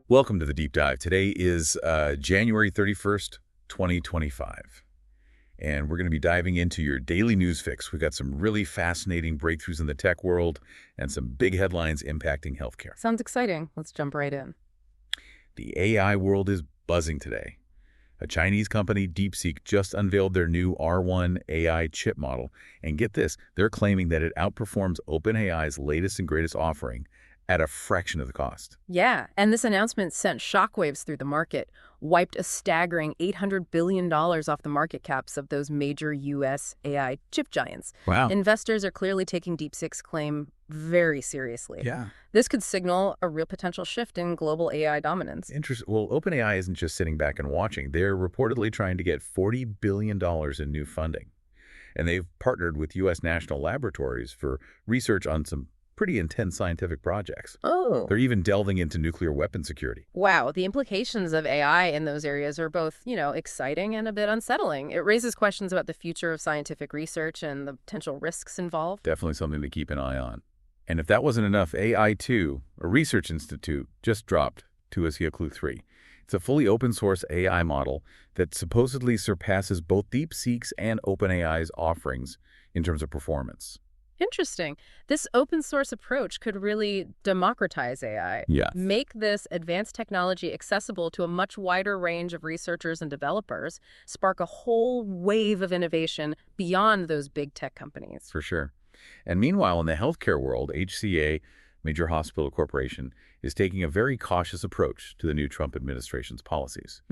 Welcome to the Deep Dive. Today is January 31st, 2025, and we're going to be diving into your daily news fix. We've got some really fascinating breakthroughs in the tech world and some big headlines impacting healthcare. Sounds exciting. Let's jump right in. The AI world is buzzing today. A Chinese company, DeepSeek, just unveiled their new R1 AI chip model, and get this, they're claiming that it outperforms OpenAI's latest and greatest offering at a fraction of the cost. Yeah, and this announcement sent shockwaves through the market, wiped a staggering $800 billion off the market caps of those major U.S. AI chip giants. Wow. Investors are clearly taking DeepSeek's claim very seriously. Yeah. This could signal a real potential shift in global AI dominance. Interesting. Well, OpenAI isn't just sitting back and watching. They're reportedly trying to get $40 billion in new funding. And they've partnered with U.S. national laboratories for research on some pretty intense scientific projects. Oh. They're even delving into nuclear weapon security. Wow, the implications of AI in those areas are both, exciting and a bit unsettling. It raises questions about the future of scientific research and the potential risks involved. Definitely something to keep an eye on. And if that wasn't enough, AI2, a research institute, just dropped to us here, Clue 3. It's a fully open source AI model that supposedly surpasses both DeepSeek's and OpenAI's offerings in terms of performance. Interesting. This open source approach could really democratize AI. Yes. Make this advanced technology accessible to a much wider range of researchers and developers, spark a whole wave of innovation beyond those big tech companies. For sure. And meanwhile, in the healthcare world, HCA, major hospital corporation, is taking a very cautious approach to the new Trump administration's policies.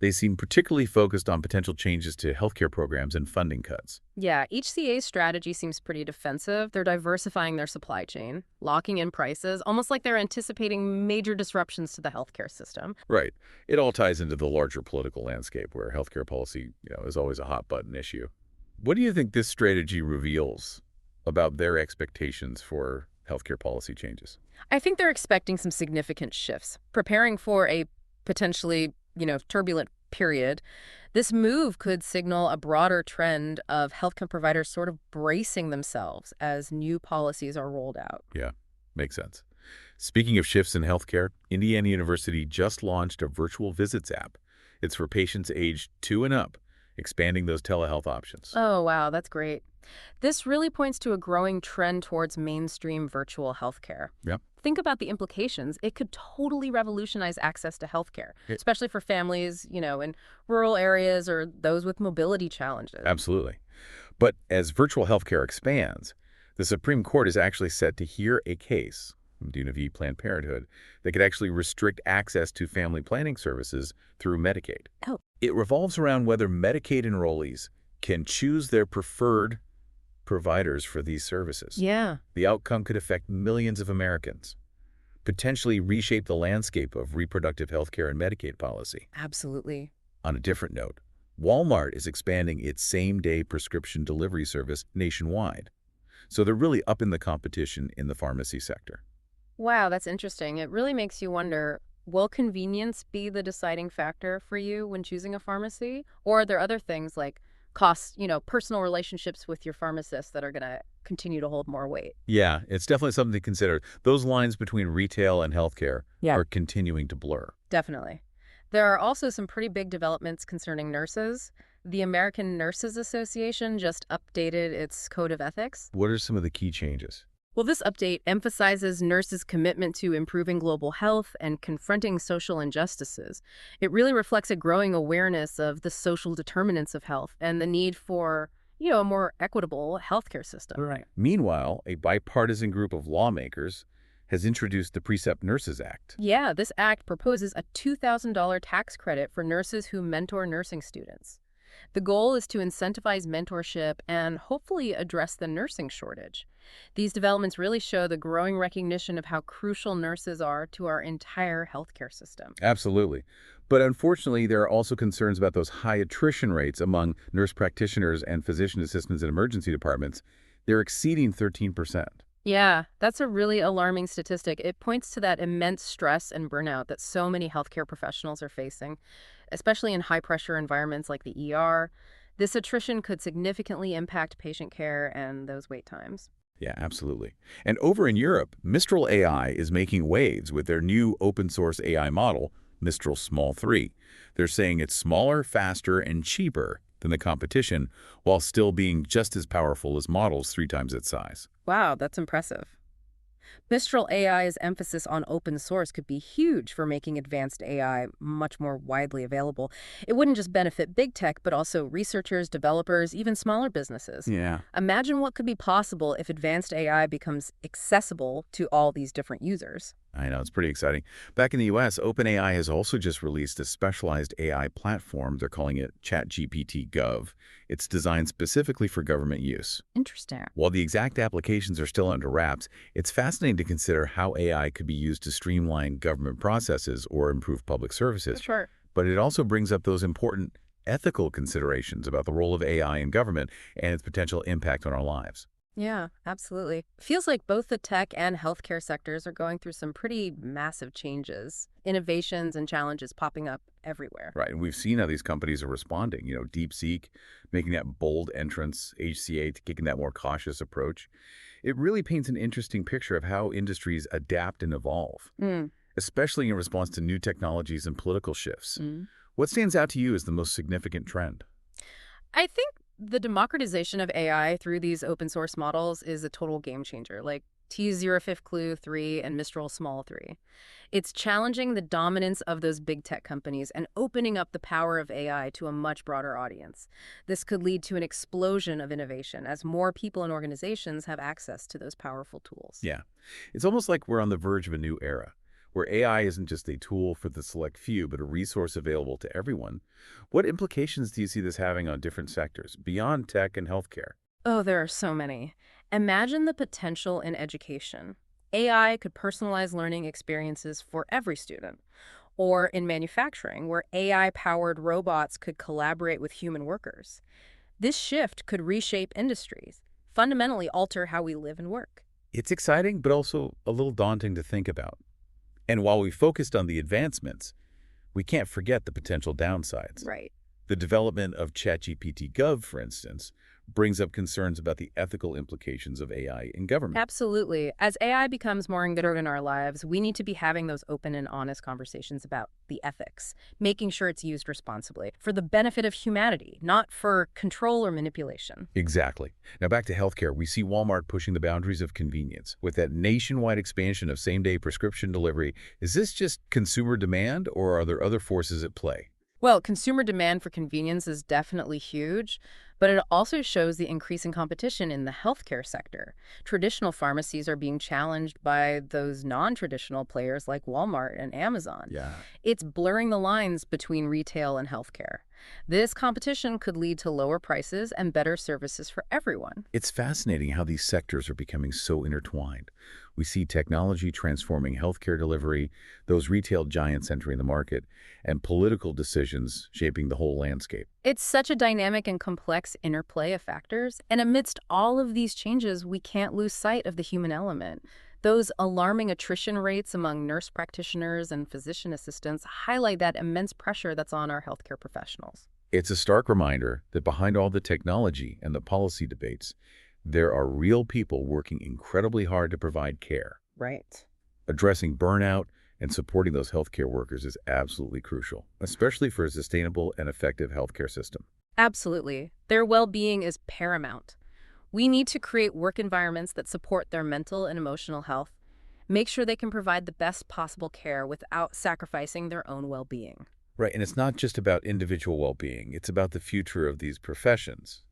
They seem particularly focused on potential changes to healthcare programs and funding cuts. Yeah, HCA's strategy seems pretty defensive. They're diversifying their supply chain, locking in prices, almost like they're anticipating major disruptions to the healthcare system. Right. It all ties into the larger political landscape where healthcare policy, is always a hot button issue. What do you think this strategy reveals about their expectations for healthcare policy changes? I think they're expecting some significant shifts, preparing for a potentially, turbulent period. This move could signal a broader trend of healthcare providers sort of bracing themselves as new policies are rolled out. Yeah, makes sense. Speaking of shifts in healthcare, Indiana University just launched a virtual visits app. It's for patients aged 2 and up, expanding those telehealth options. Oh, wow, that's great. This really points to a growing trend towards mainstream virtual healthcare. Yep. Think about the implications. It could totally revolutionize access to healthcare, especially for families, in rural areas or those with mobility challenges. Absolutely. But as virtual healthcare expands, the Supreme Court is actually set to hear a case from Duna v. Planned Parenthood that could actually restrict access to family planning services through Medicaid. Oh. It revolves around whether Medicaid enrollees can choose their preferred providers for these services. Yeah. The outcome could affect millions of Americans, potentially reshape the landscape of reproductive health care and Medicaid policy. Absolutely. On a different note, Walmart is expanding its same-day prescription delivery service nationwide. So they're really upping the competition in the pharmacy sector. Wow, that's interesting. It really makes you wonder, will convenience be the deciding factor for you when choosing a pharmacy? Or are there other things like costs, personal relationships with your pharmacist that are going to continue to hold more weight? Yeah, it's definitely something to consider. Those lines between retail and healthcare are continuing to blur. Definitely. There are also some pretty big developments concerning nurses. The American Nurses Association just updated its code of ethics. What are some of the key changes? Well, this update emphasizes nurses' commitment to improving global health and confronting social injustices. It really reflects a growing awareness of the social determinants of health and the need for, a more equitable healthcare system. Right. Meanwhile, a bipartisan group of lawmakers has introduced the Precept Nurses Act. Yeah, this act proposes a $2,000 tax credit for nurses who mentor nursing students. The goal is to incentivize mentorship and hopefully address the nursing shortage. These developments really show the growing recognition of how crucial nurses are to our entire healthcare system. Absolutely. But unfortunately, there are also concerns about those high attrition rates among nurse practitioners and physician assistants in emergency departments. They're exceeding 13%. Yeah, that's a really alarming statistic. It points to that immense stress and burnout that so many healthcare professionals are facing, especially in high-pressure environments like the ER. This attrition could significantly impact patient care and those wait times. Yeah, absolutely. And over in Europe, Mistral AI is making waves with their new open-source AI model, Mistral Small 3. They're saying it's smaller, faster, and cheaper than the competition, while still being just as powerful as models 3 times its size. Wow, that's impressive. Mistral AI's emphasis on open source could be huge for making advanced AI much more widely available. It wouldn't just benefit big tech, but also researchers, developers, even smaller businesses. Yeah. Imagine what could be possible if advanced AI becomes accessible to all these different users. I know, it's pretty exciting. Back in the US, OpenAI has also just released a specialized AI platform. They're calling it ChatGPT Gov. It's designed specifically for government use. Interesting. While the exact applications are still under wraps, it's fascinating to consider how AI could be used to streamline government processes or improve public services. Sure. But it also brings up those important ethical considerations about the role of AI in government and its potential impact on our lives. Yeah, absolutely. Feels like both the tech and healthcare sectors are going through some pretty massive changes, innovations and challenges popping up everywhere. Right, and we've seen how these companies are responding. DeepSeek making that bold entrance, HCA taking that more cautious approach. It really paints an interesting picture of how industries adapt and evolve, Mm. especially in response to new technologies and political shifts. Mm. What stands out to you as the most significant trend? I think the democratization of AI through these open source models is a total game changer, like T05 Clue 3 and Mistral Small 3. It's challenging the dominance of those big tech companies and opening up the power of AI to a much broader audience. This could lead to an explosion of innovation as more people and organizations have access to those powerful tools. Yeah, it's almost like we're on the verge of a new era, where AI isn't just a tool for the select few, but a resource available to everyone. What implications do you see this having on different sectors, beyond tech and healthcare? Oh, there are so many. Imagine the potential in education. AI could personalize learning experiences for every student. Or in manufacturing, where AI-powered robots could collaborate with human workers. This shift could reshape industries, fundamentally alter how we live and work. It's exciting, but also a little daunting to think about. And while we focused on the advancements, we can't forget the potential downsides. Right. The development of ChatGPT Gov, for instance, brings up concerns about the ethical implications of AI in government. Absolutely. As AI becomes more integral in our lives, we need to be having those open and honest conversations about the ethics, making sure it's used responsibly for the benefit of humanity, not for control or manipulation. Exactly. Now back to healthcare, we see Walmart pushing the boundaries of convenience. With that nationwide expansion of same-day prescription delivery, is this just consumer demand or are there other forces at play? Well, consumer demand for convenience is definitely huge, but it also shows the increasing competition in the healthcare sector. Traditional pharmacies are being challenged by those non-traditional players like Walmart and Amazon. Yeah. It's blurring the lines between retail and healthcare. This competition could lead to lower prices and better services for everyone. It's fascinating how these sectors are becoming so intertwined. We see technology transforming healthcare delivery, those retail giants entering the market, and political decisions shaping the whole landscape. It's such a dynamic and complex interplay of factors, and amidst all of these changes, we can't lose sight of the human element. Those alarming attrition rates among nurse practitioners and physician assistants highlight that immense pressure that's on our healthcare professionals. It's a stark reminder that behind all the technology and the policy debates, there are real people working incredibly hard to provide care. Right. Addressing burnout and supporting those healthcare workers is absolutely crucial, especially for a sustainable and effective healthcare system. Absolutely. Their well-being is paramount. We need to create work environments that support their mental and emotional health, make sure they can provide the best possible care without sacrificing their own well-being. Right, and it's not just about individual well-being, it's about the future of these professions.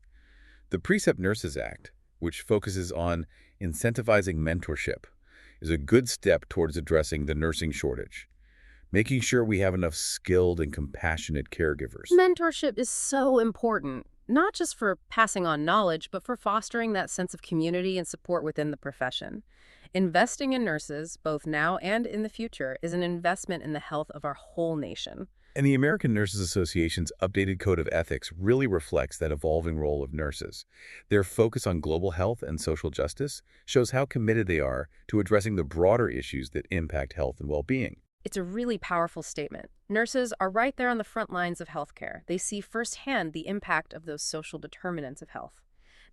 The Precept Nurses Act, which focuses on incentivizing mentorship, is a good step towards addressing the nursing shortage, making sure we have enough skilled and compassionate caregivers. Mentorship is so important, not just for passing on knowledge, but for fostering that sense of community and support within the profession. Investing in nurses, both now and in the future, is an investment in the health of our whole nation. And the American Nurses Association's updated Code of Ethics really reflects that evolving role of nurses. Their focus on global health and social justice shows how committed they are to addressing the broader issues that impact health and well-being. It's a really powerful statement. Nurses are right there on the front lines of healthcare. They see firsthand the impact of those social determinants of health.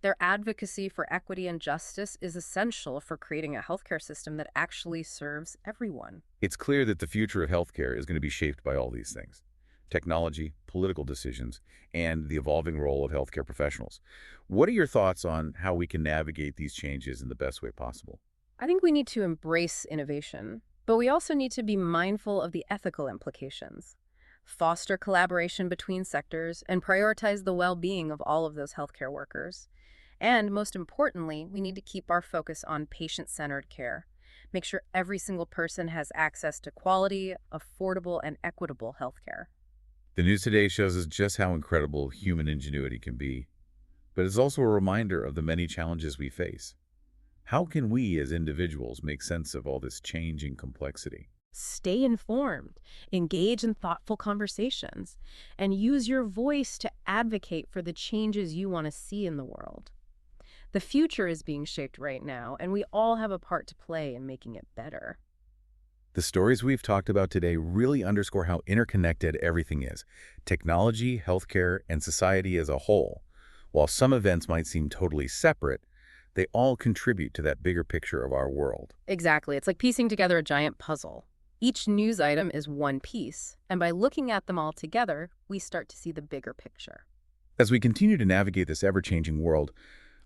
Their advocacy for equity and justice is essential for creating a healthcare system that actually serves everyone. It's clear that the future of healthcare is going to be shaped by all these things: technology, political decisions, and the evolving role of healthcare professionals. What are your thoughts on how we can navigate these changes in the best way possible? I think we need to embrace innovation, but we also need to be mindful of the ethical implications, foster collaboration between sectors, and prioritize the well-being of all of those healthcare workers. And most importantly, we need to keep our focus on patient-centered care. Make sure every single person has access to quality, affordable, and equitable healthcare. The news today shows us just how incredible human ingenuity can be, but it's also a reminder of the many challenges we face. How can we as individuals make sense of all this changing complexity? Stay informed, engage in thoughtful conversations, and use your voice to advocate for the changes you want to see in the world. The future is being shaped right now, and we all have a part to play in making it better. The stories we've talked about today really underscore how interconnected everything is: technology, healthcare, and society as a whole. While some events might seem totally separate, they all contribute to that bigger picture of our world. Exactly. It's like piecing together a giant puzzle. Each news item is one piece, and by looking at them all together, we start to see the bigger picture. As we continue to navigate this ever-changing world,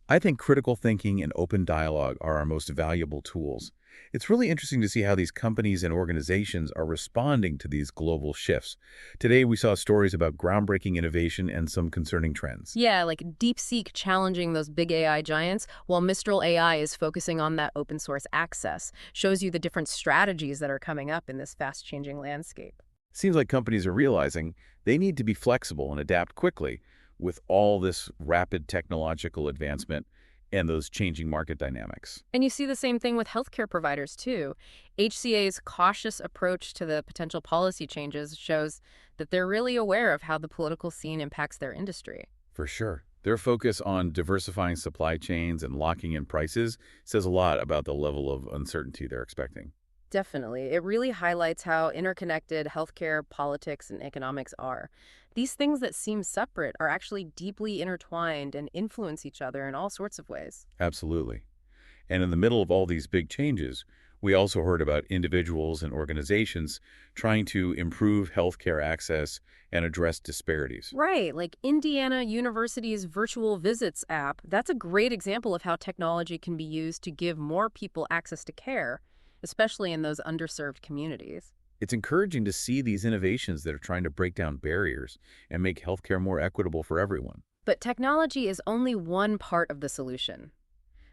I think critical thinking and open dialogue are our most valuable tools. It's really interesting to see how these companies and organizations are responding to these global shifts. Today, we saw stories about groundbreaking innovation and some concerning trends. Yeah, like DeepSeek challenging those big AI giants, while Mistral AI is focusing on that open source access, shows you the different strategies that are coming up in this fast-changing landscape. Seems like companies are realizing they need to be flexible and adapt quickly with all this rapid technological advancement and those changing market dynamics. And you see the same thing with healthcare providers, too. HCA's cautious approach to the potential policy changes shows that they're really aware of how the political scene impacts their industry. For sure. Their focus on diversifying supply chains and locking in prices says a lot about the level of uncertainty they're expecting. Definitely. It really highlights how interconnected healthcare, politics, and economics are. These things that seem separate are actually deeply intertwined and influence each other in all sorts of ways. Absolutely. And in the middle of all these big changes, we also heard about individuals and organizations trying to improve healthcare access and address disparities. Right, like Indiana University's virtual visits app, that's a great example of how technology can be used to give more people access to care, especially in those underserved communities. It's encouraging to see these innovations that are trying to break down barriers and make healthcare more equitable for everyone. But technology is only one part of the solution.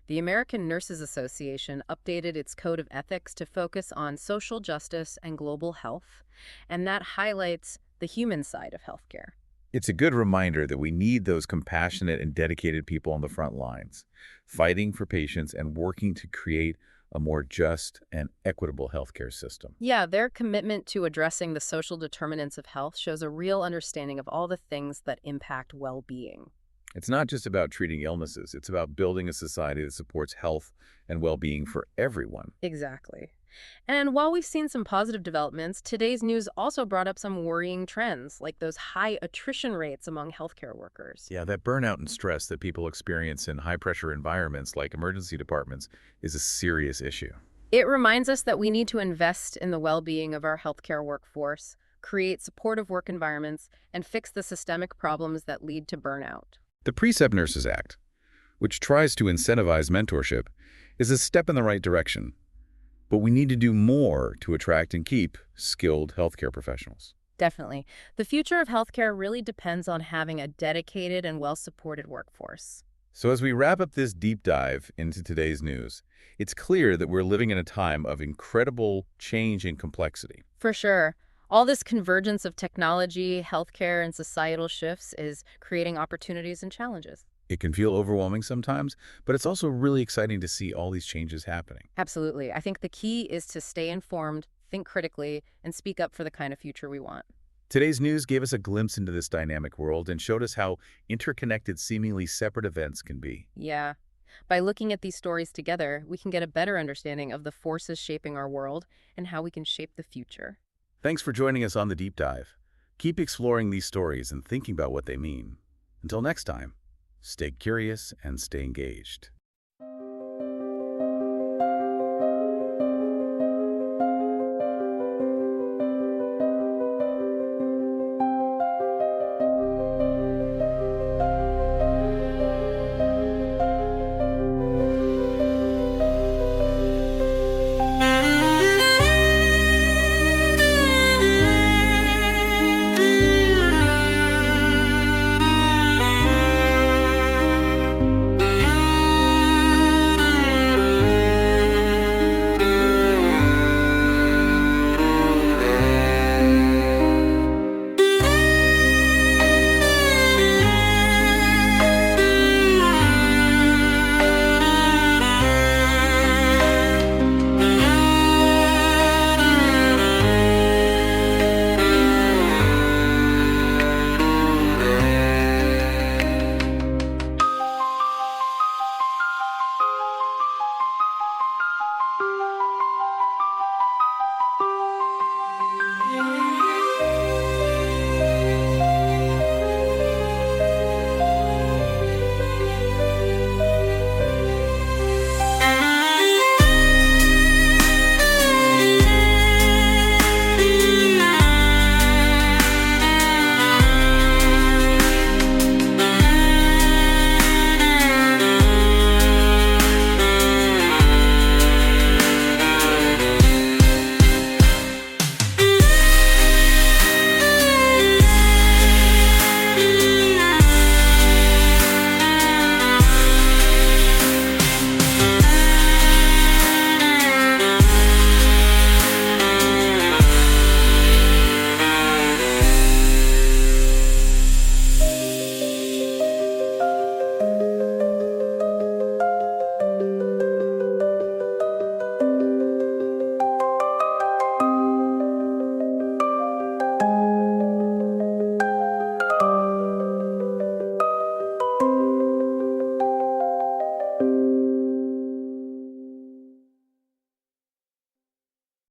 The American Nurses Association updated its code of ethics to focus on social justice and global health, and that highlights the human side of healthcare. It's a good reminder that we need those compassionate and dedicated people on the front lines, fighting for patients and working to create a more just and equitable healthcare system. Yeah, their commitment to addressing the social determinants of health shows a real understanding of all the things that impact well-being. It's not just about treating illnesses, it's about building a society that supports health and well-being for everyone. Exactly. And while we've seen some positive developments, today's news also brought up some worrying trends, like those high attrition rates among healthcare workers. Yeah, that burnout and stress that people experience in high-pressure environments like emergency departments is a serious issue. It reminds us that we need to invest in the well-being of our healthcare workforce, create supportive work environments, and fix the systemic problems that lead to burnout. The Precept Nurses Act, which tries to incentivize mentorship, is a step in the right direction. But we need to do more to attract and keep skilled healthcare professionals. Definitely. The future of healthcare really depends on having a dedicated and well-supported workforce. So as we wrap up this deep dive into today's news, it's clear that we're living in a time of incredible change and complexity. For sure. All this convergence of technology, healthcare, and societal shifts is creating opportunities and challenges. It can feel overwhelming sometimes, but it's also really exciting to see all these changes happening. Absolutely. I think the key is to stay informed, think critically, and speak up for the kind of future we want. Today's news gave us a glimpse into this dynamic world and showed us how interconnected seemingly separate events can be. Yeah. By looking at these stories together, we can get a better understanding of the forces shaping our world and how we can shape the future. Thanks for joining us on the deep dive. Keep exploring these stories and thinking about what they mean. Until next time. Stay curious and stay engaged.